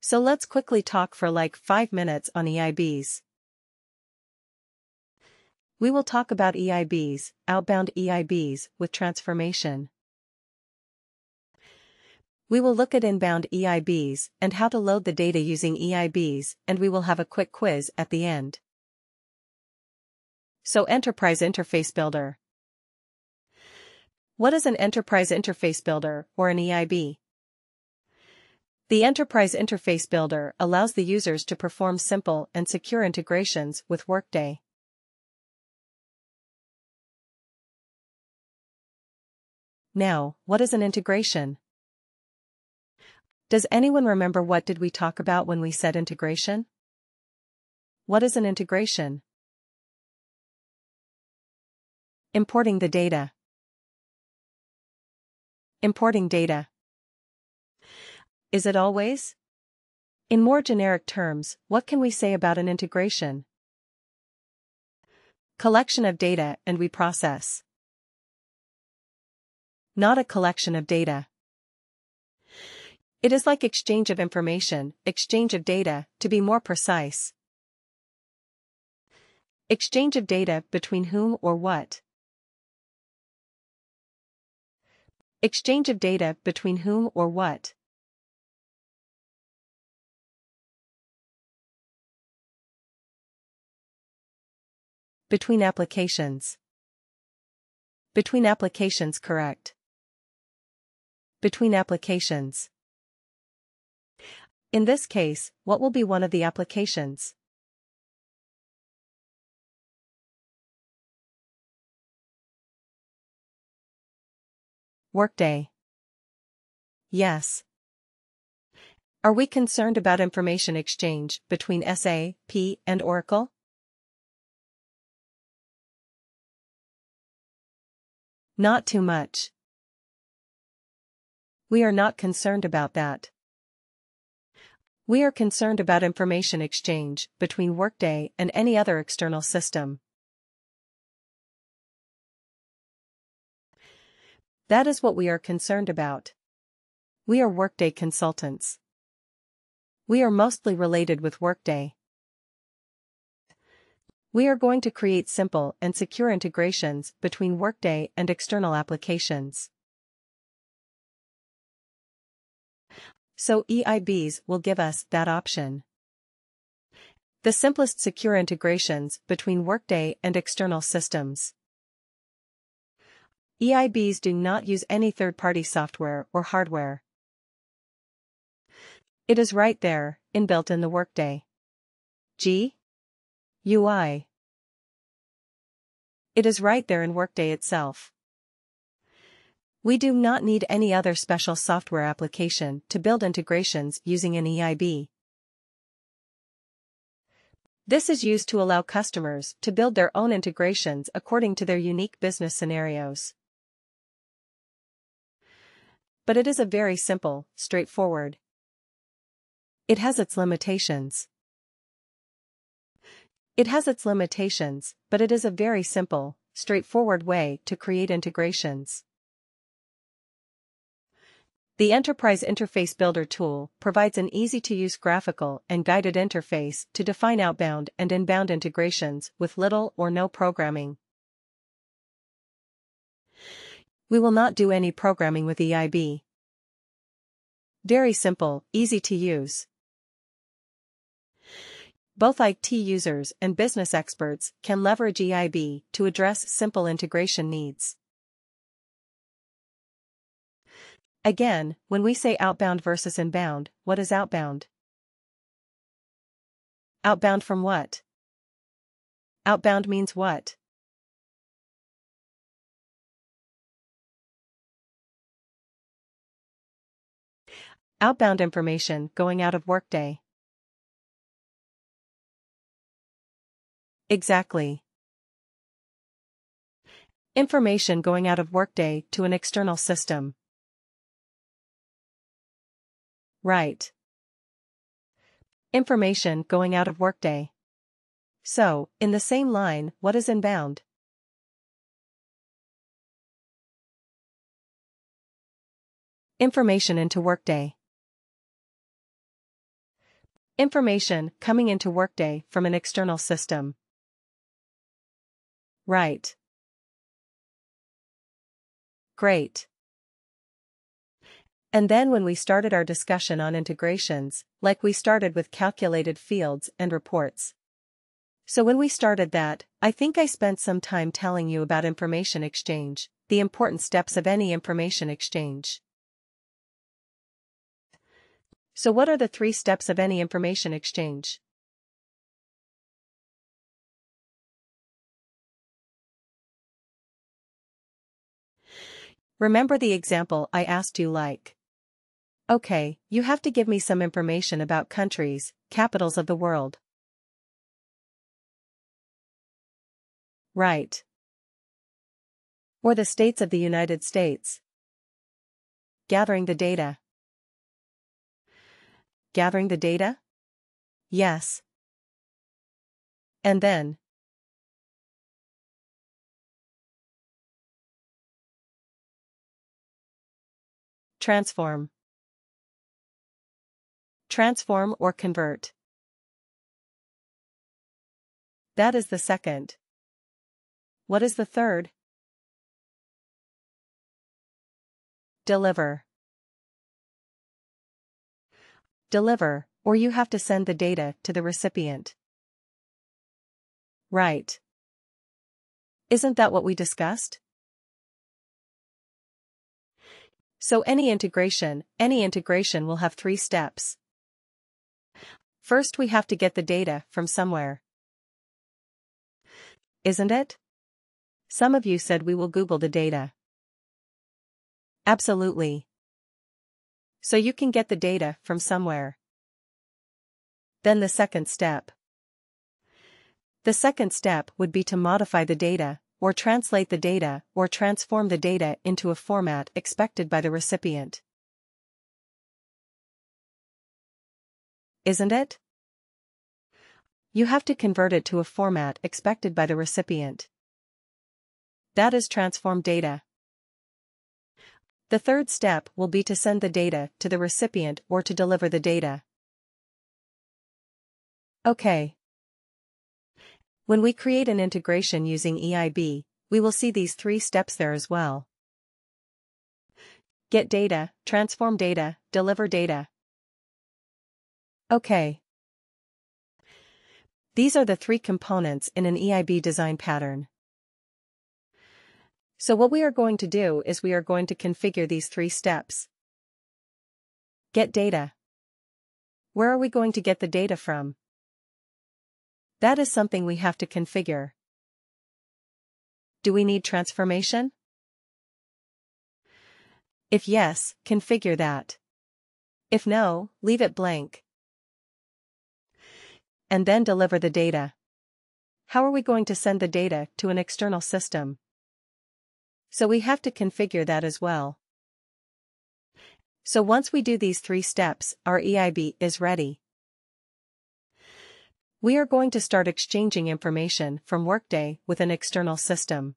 So let's quickly talk for like 5 minutes on EIBs. We will talk about EIBs, outbound EIBs, with transformation. We will look at inbound EIBs and how to load the data using EIBs, and we will have a quick quiz at the end. So Enterprise Interface Builder. What is an Enterprise Interface Builder, or an EIB? The Enterprise Interface Builder allows the users to perform simple and secure integrations with Workday. Now, what is an integration? Does anyone remember what did we talk about when we said integration? What is an integration? Importing the data. Importing data. Is it always? In more generic terms, what can we say about an integration? Collection of data and we process. Not a collection of data. It is like exchange of information, exchange of data, to be more precise. Exchange of data between whom or what? Exchange of data between whom or what? Between applications. Between applications, correct. Between applications. In this case, what will be one of the applications? Workday. Yes. Are we concerned about information exchange between SAP and Oracle? Not too much. We are not concerned about that. We are concerned about information exchange between Workday and any other external system. That is what we are concerned about. We are Workday consultants. We are mostly related with Workday. We are going to create simple and secure integrations between Workday and external applications. So EIBs will give us that option. The simplest secure integrations between Workday and external systems. EIBs do not use any third-party software or hardware. It is right there, inbuilt in the Workday UI. It is right there in Workday itself. We do not need any other special software application to build integrations using an EIB. This is used to allow customers to build their own integrations according to their unique business scenarios. But it is a very simple, straightforward. It has its limitations. It has its limitations, but it is a very simple, straightforward way to create integrations. The Enterprise Interface Builder tool provides an easy-to-use graphical and guided interface to define outbound and inbound integrations with little or no programming. We will not do any programming with EIB. Very simple, easy to use. Both IT users and business experts can leverage EIB to address simple integration needs. Again, when we say outbound versus inbound, what is outbound? Outbound from what? Outbound means what? Outbound information going out of Workday. Exactly. Information going out of Workday to an external system. Right. Information going out of Workday. So, in the same line, what is inbound? Information into Workday. Information coming into Workday from an external system. Right. Great. And then when we started our discussion on integrations, like we started with calculated fields and reports. So when we started that, I think I spent some time telling you about information exchange, the important steps of any information exchange. So what are the 3 steps of any information exchange? Remember the example I asked you like. Okay, you have to give me some information about countries, capitals of the world. Right. Or the states of the United States. Gathering the data. Gathering the data? Yes. And then? Transform. Transform or convert. That is the second. What is the third? Deliver. Deliver, or you have to send the data to the recipient. Right. Isn't that what we discussed? So any integration will have 3 steps. First we have to get the data from somewhere. Isn't it? Some of you said we will Google the data. Absolutely. So you can get the data from somewhere. Then the second step. The second step would be to modify the data, or translate the data, or transform the data into a format expected by the recipient. Isn't it? You have to convert it to a format expected by the recipient. That is transform data. The third step will be to send the data to the recipient or to deliver the data. Okay. When we create an integration using EIB, we will see these 3 steps there as well. Get data, transform data, deliver data. Okay. These are the 3 components in an EIB design pattern. So what we are going to do is we are going to configure these 3 steps. Get data. Where are we going to get the data from? That is something we have to configure. Do we need transformation? If yes, configure that. If no, leave it blank. And then deliver the data. How are we going to send the data to an external system? So we have to configure that as well. So once we do these 3 steps, our EIB is ready. We are going to start exchanging information from Workday with an external system.